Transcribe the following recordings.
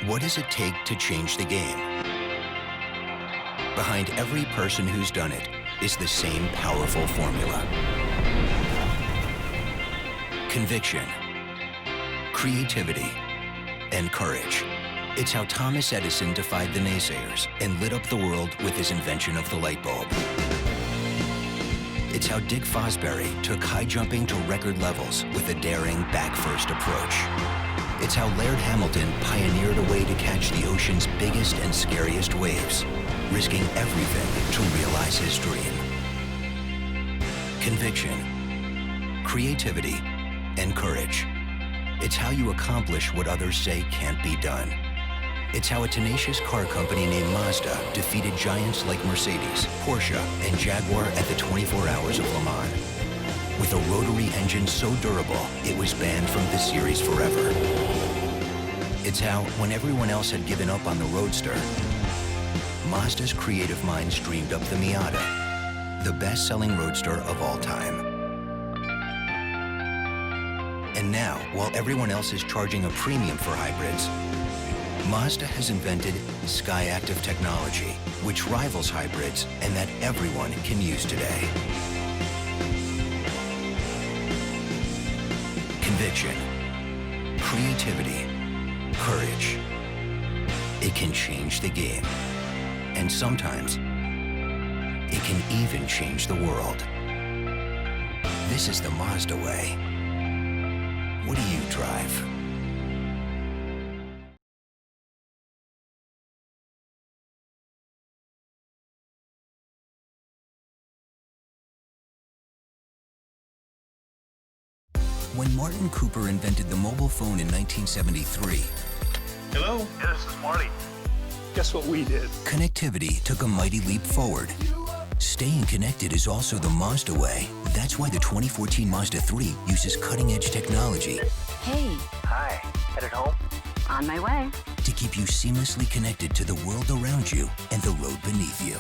What does it take to change the game? Behind every person who's done it is the same powerful formula. Conviction, creativity, and courage. It's how Thomas Edison defied the naysayers and lit up the world with his invention of the light bulb. It's how Dick Fosbury took high jumping to record levels with a daring back-first approach. It's how Laird Hamilton pioneered a way to catch the ocean's biggest and scariest waves, risking everything to realize his dream. Conviction, creativity, and courage. It's how you accomplish what others say can't be done. It's how a tenacious car company named Mazda defeated giants like Mercedes, Porsche, and Jaguar at the 24 Hours of Le Mans. With a rotary engine so durable, it was banned from the series forever. It's how, when everyone else had given up on the Roadster, Mazda's creative minds dreamed up the Miata, the best-selling roadster of all time. And now, while everyone else is charging a premium for hybrids, Mazda has invented SkyActiv technology, which rivals hybrids and that everyone can use today. Conviction, creativity, courage. It can change the game. And sometimes, it can even change the world. This is the Mazda way. What do you drive? When Martin Cooper invented the mobile phone in 1973, Hello? Yeah, this is Marty. Guess what we did? connectivity took a mighty leap forward. Staying connected is also the Mazda way. That's why the 2014 Mazda 3 uses cutting-edge technology Hey, Hi. Headed home? on my way. to keep you seamlessly connected to the world around you and the road beneath you.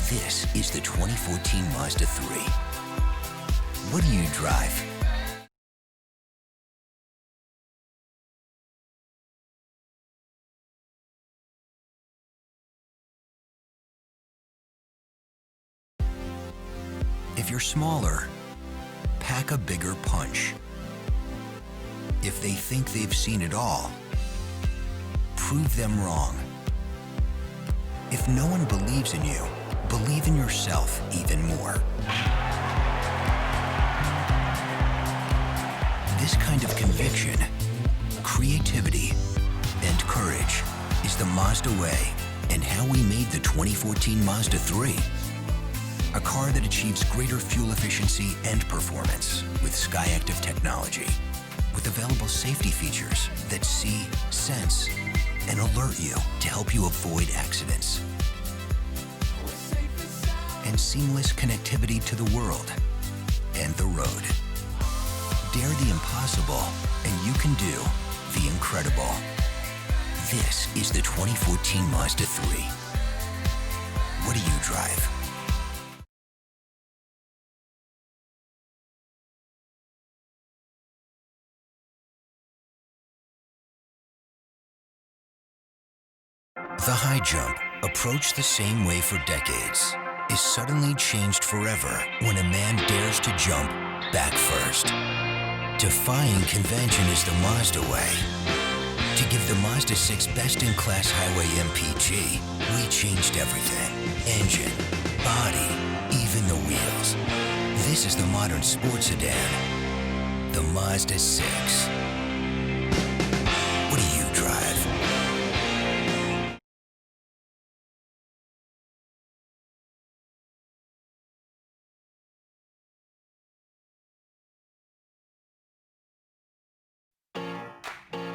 This is the 2014 Mazda 3. What do you drive? If you're smaller, pack a bigger punch. If they think they've seen it all, prove them wrong. If no one believes in you, believe in yourself even more. This kind of conviction, creativity, and courage is the Mazda way and how we made the 2014 Mazda 3. A car that achieves greater fuel efficiency and performance with SkyActiv technology, with available safety features that see, sense, and alert you to help you avoid accidents. And seamless connectivity to the world and the road. Dare the impossible, and you can do the incredible. This is the 2014 Mazda 3. What do you drive? The high jump, approached the same way for decades, is suddenly changed forever when a man dares to jump back first. Defying convention is the Mazda way. To give the Mazda 6 best-in-class highway MPG, we changed everything. Engine, body, even the wheels. This is the modern sports sedan, the Mazda 6. What do you drive?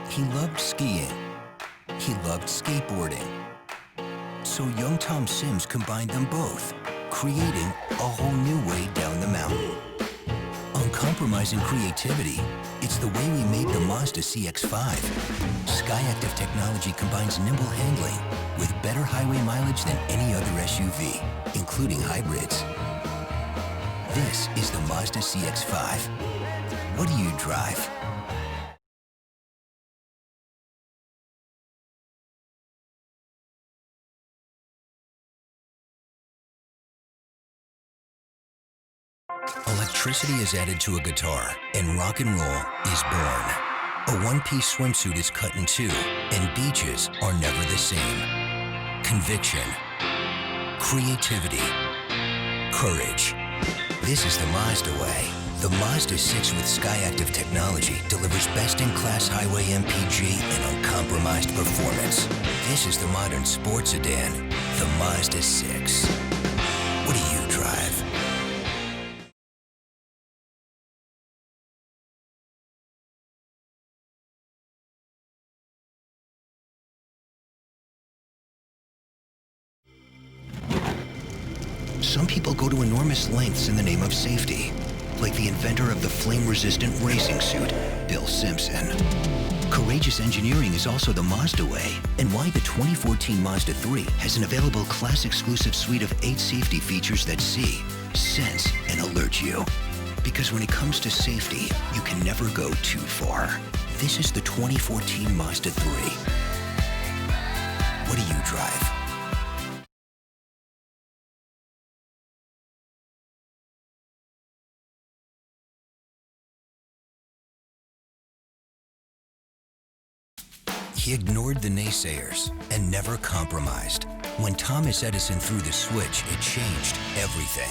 He loved skiing. He loved skateboarding. So young Tom Sims combined them both, creating a whole new way down the mountain. Uncompromising creativity, it's the way we made the Mazda CX-5. SkyActiv technology combines nimble handling with better highway mileage than any other SUV, including hybrids. This is the Mazda CX-5. What do you drive? Electricity is added to a guitar, and rock and roll is born. A one-piece swimsuit is cut in two, and beaches are never the same. Conviction, creativity, courage. This is the Mazda way. The Mazda 6 with Skyactiv technology delivers best-in-class highway MPG and uncompromised performance. This is the modern sports sedan, the Mazda 6. What do you drive? Some people go to enormous lengths in the name of safety, like the inventor of the flame-resistant racing suit, Bill Simpson. Courageous engineering is also the Mazda way, and why the 2014 Mazda 3 has an available class-exclusive suite of 8 safety features that see, sense, and alert you. Because when it comes to safety, you can never go too far. This is the 2014 Mazda 3. What do you drive? He ignored the naysayers and never compromised. When Thomas Edison threw the switch, it changed everything.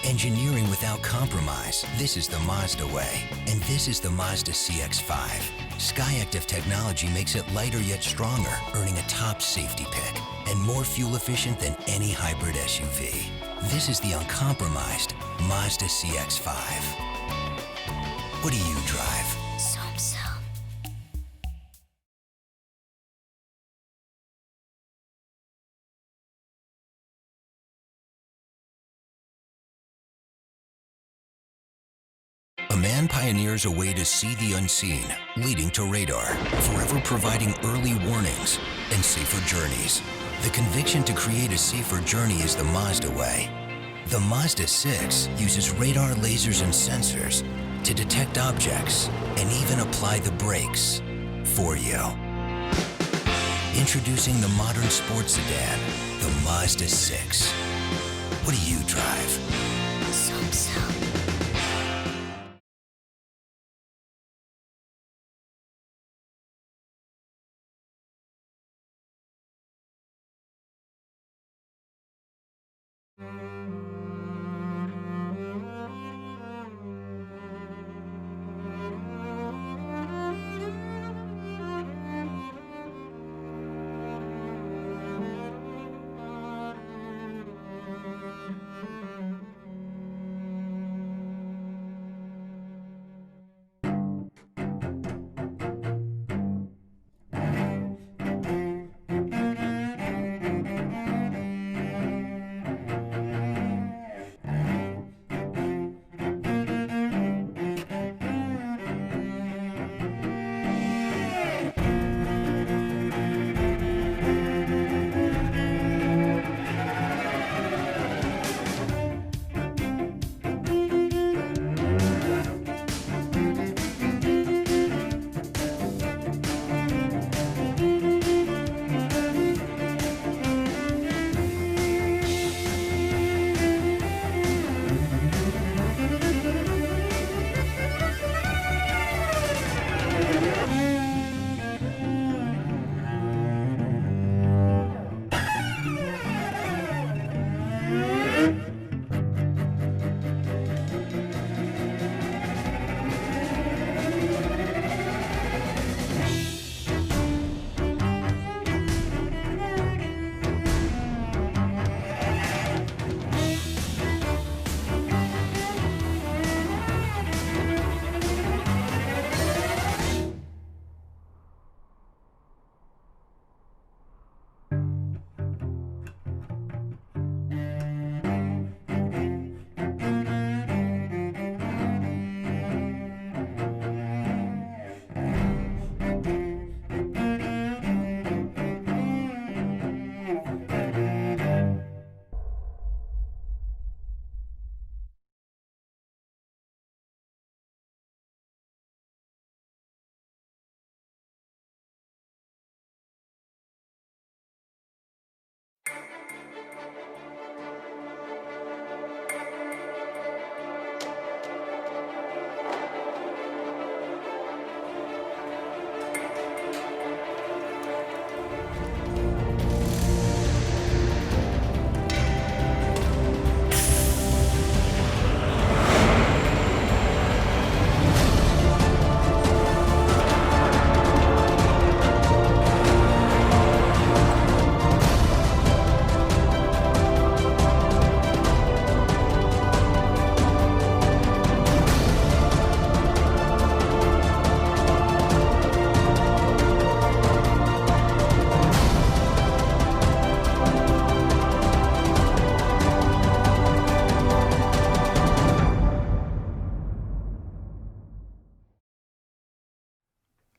Engineering without compromise. This is the Mazda way. And this is the Mazda CX-5. Skyactiv technology makes it lighter yet stronger, earning a top safety pick. And more fuel efficient than any hybrid SUV. This is the uncompromised Mazda CX-5. What do you drive? A man pioneers a way to see the unseen, leading to radar, forever providing early warnings and safer journeys. The conviction to create a safer journey is the Mazda way. The Mazda 6 uses radar, lasers, and sensors to detect objects and even apply the brakes for you. Introducing the modern sports sedan, the Mazda 6. What do you drive?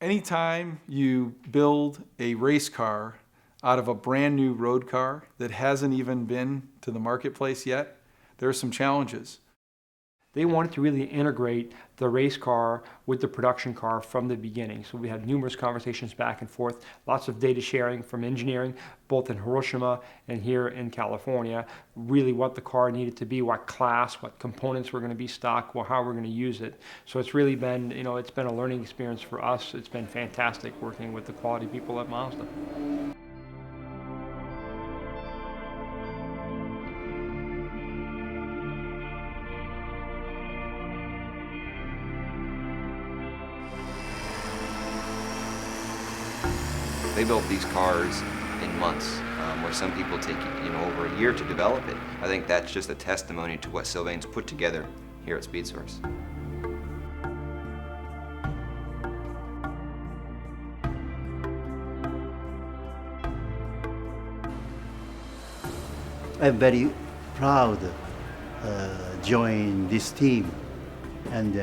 Anytime you build a race car out of a brand new road car that hasn't even been to the marketplace yet, there are some challenges. They wanted to really integrate the race car with the production car from the beginning. So we had numerous conversations back and forth, lots of data sharing from engineering, both in Hiroshima and here in California, really what the car needed to be, what class, what components were going to be stock, well, how we're going to use it. So it's really been, it's been a learning experience for us. It's been fantastic working with the quality people at Mazda. They built these cars in months, where some people take over a year to develop it. I think that's just a testimony to what Sylvain's put together here at Speed Source. I'm very proud join this team, and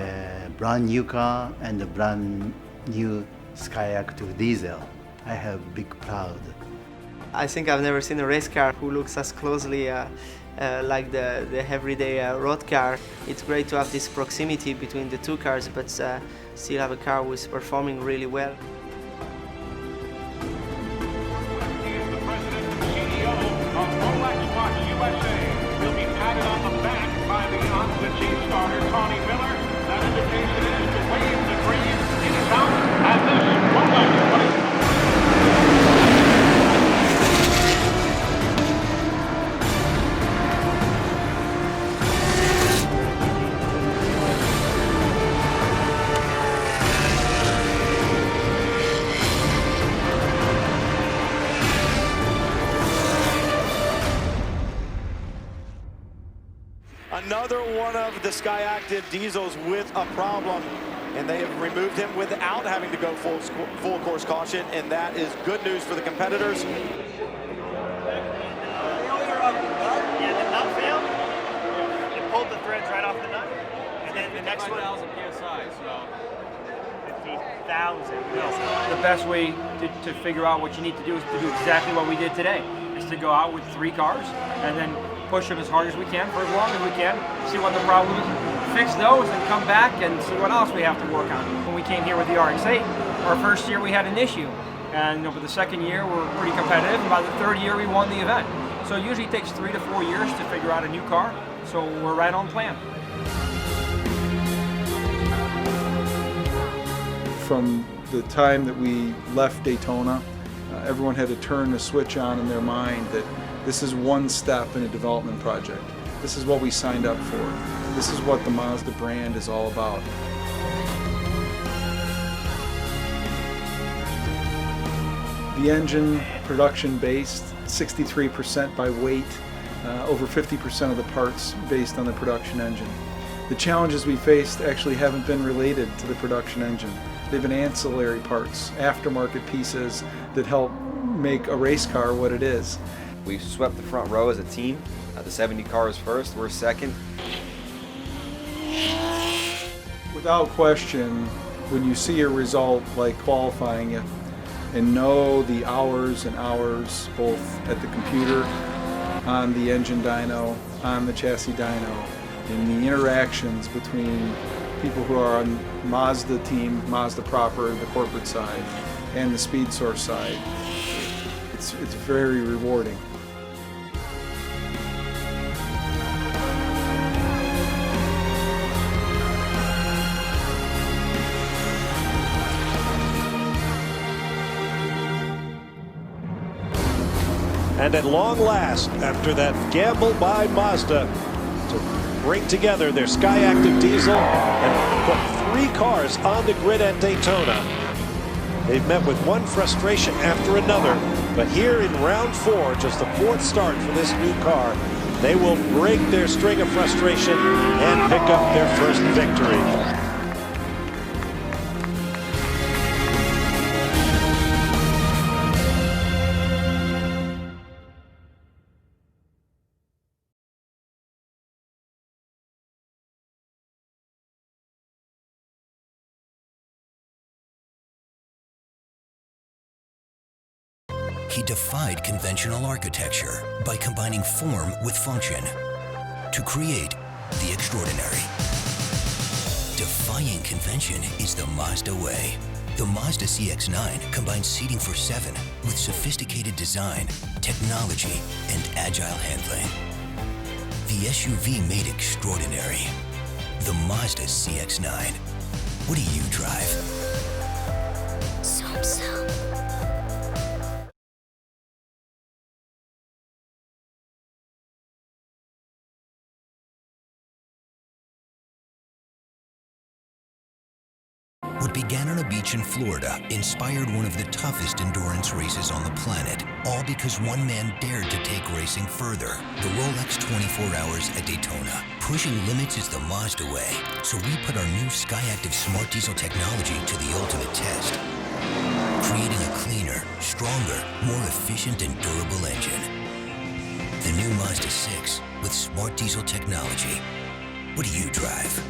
brand new car and a brand new Skyactiv diesel. I have big proud. I think I've never seen a race car who looks as closely like the everyday road car. It's great to have this proximity between the two cars, but still have a car who's performing really well. He is the president and CEO of Rolex Watch USA. He'll be patted on the back by the Mazda chief starter, Tony Miller. That invitation is to wave the green in his out at this Rolex. Another one of the Skyactiv diesels with a problem, and they have removed him without having to go full course caution, and that is good news for the competitors. Failure of the nut? Yeah, the nut failed. It pulled the threads right off the nut. And then the next one. 50,000 psi, so. 50,000 psi. The best way to figure out what you need to do is to do exactly what we did today, is to go out with 3 cars and then push them as hard as we can for as long as we can, see what the problem is, fix those and come back and see what else we have to work on. When we came here with the RX-8, our first year we had an issue, and over the second year we're pretty competitive, and by the third year we won the event. So it usually takes 3 to 4 years to figure out a new car, so we're right on plan. From the time that we left Daytona, everyone had to turn the switch on in their mind that this is one step in a development project. This is what we signed up for. This is what the Mazda brand is all about. The engine, production based, 63% by weight, over 50% of the parts based on the production engine. The challenges we faced actually haven't been related to the production engine. They've been ancillary parts, aftermarket pieces that help make a race car what it is. We swept the front row as a team. The 70 cars first, we're second. Without question, when you see a result like qualifying it and know the hours and hours both at the computer, on the engine dyno, on the chassis dyno, and the interactions between people who are on Mazda team, Mazda proper, the corporate side, and the Speed Source side, it's very rewarding. And at long last, after that gamble by Mazda to bring together their Skyactiv diesel and put 3 cars on the grid at Daytona, they've met with one frustration after another. But here in round 4, just the 4th start for this new car, they will break their string of frustration and pick up their first victory. he defied conventional architecture by combining form with function to create the extraordinary. Defying convention is the Mazda way. The Mazda CX-9 combines seating for 7 with sophisticated design, technology, and agile handling. The SUV made extraordinary. The Mazda CX-9. What do you drive? What began on a beach in Florida inspired one of the toughest endurance races on the planet, all because one man dared to take racing further. The Rolex 24 Hours at Daytona. Pushing limits is the Mazda way, so we put our new SkyActiv Smart Diesel technology to the ultimate test, creating a cleaner, stronger, more efficient and durable engine. The new Mazda 6 with Smart Diesel technology. What do you drive?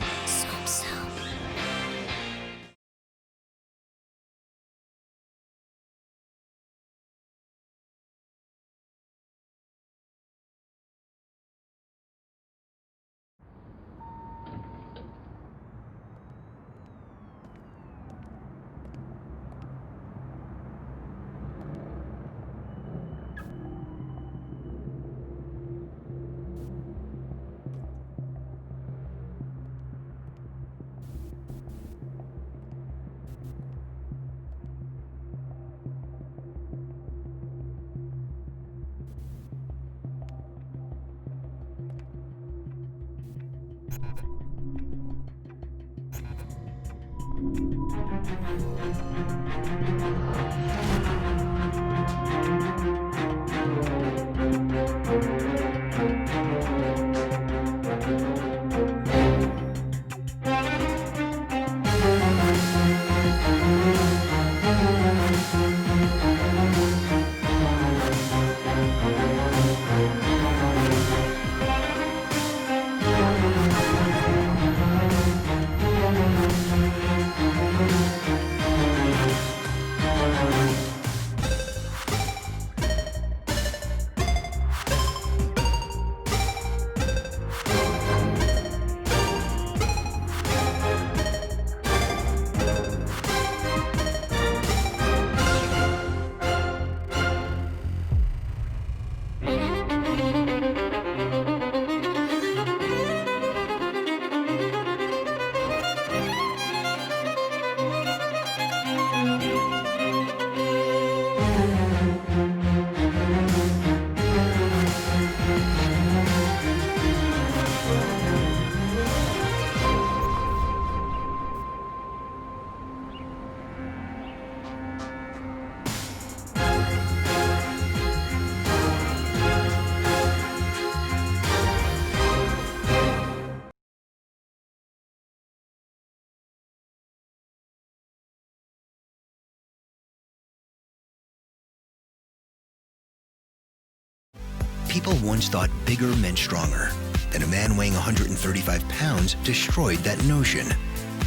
People once thought bigger meant stronger, and a man weighing 135 pounds destroyed that notion,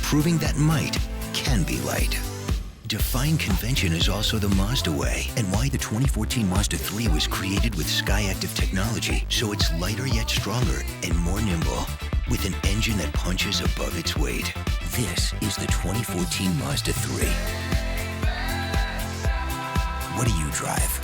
proving that might can be light. Defying convention is also the Mazda way, and why the 2014 Mazda 3 was created with SkyActiv technology, so it's lighter yet stronger and more nimble, with an engine that punches above its weight. This is the 2014 Mazda 3. What do you drive?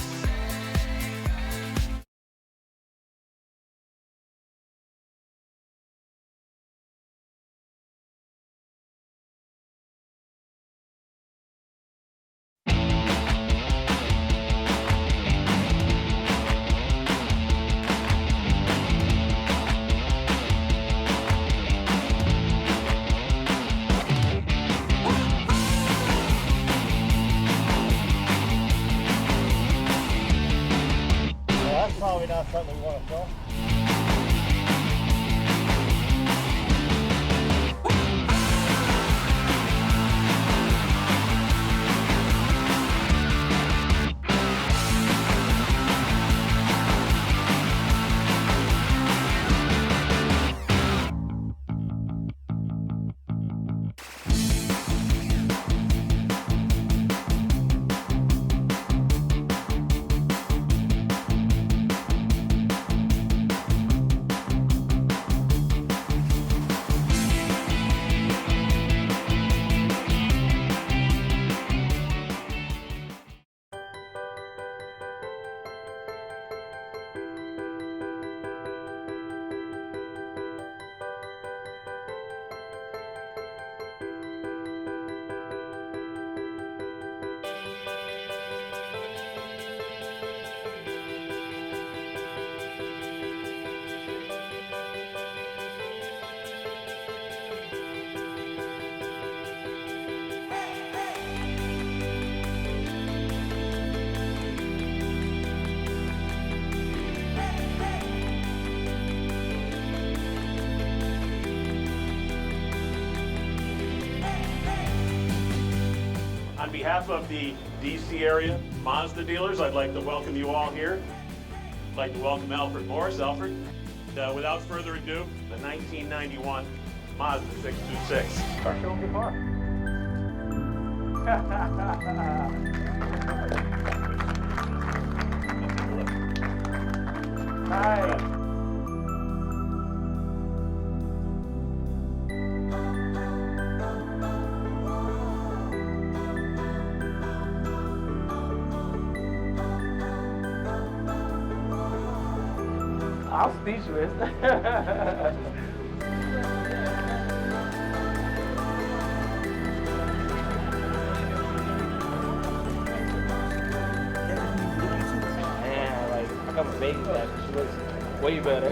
Probably not something we want to film. On behalf of the DC area Mazda dealers, I'd like to welcome you all here. I'd like to welcome Alfred Morris. Alfred, without further ado, the 1991 Mazda 626. Start showing your car. Hi. I'm speechless. Man, like, I got my baby back. She looks way better.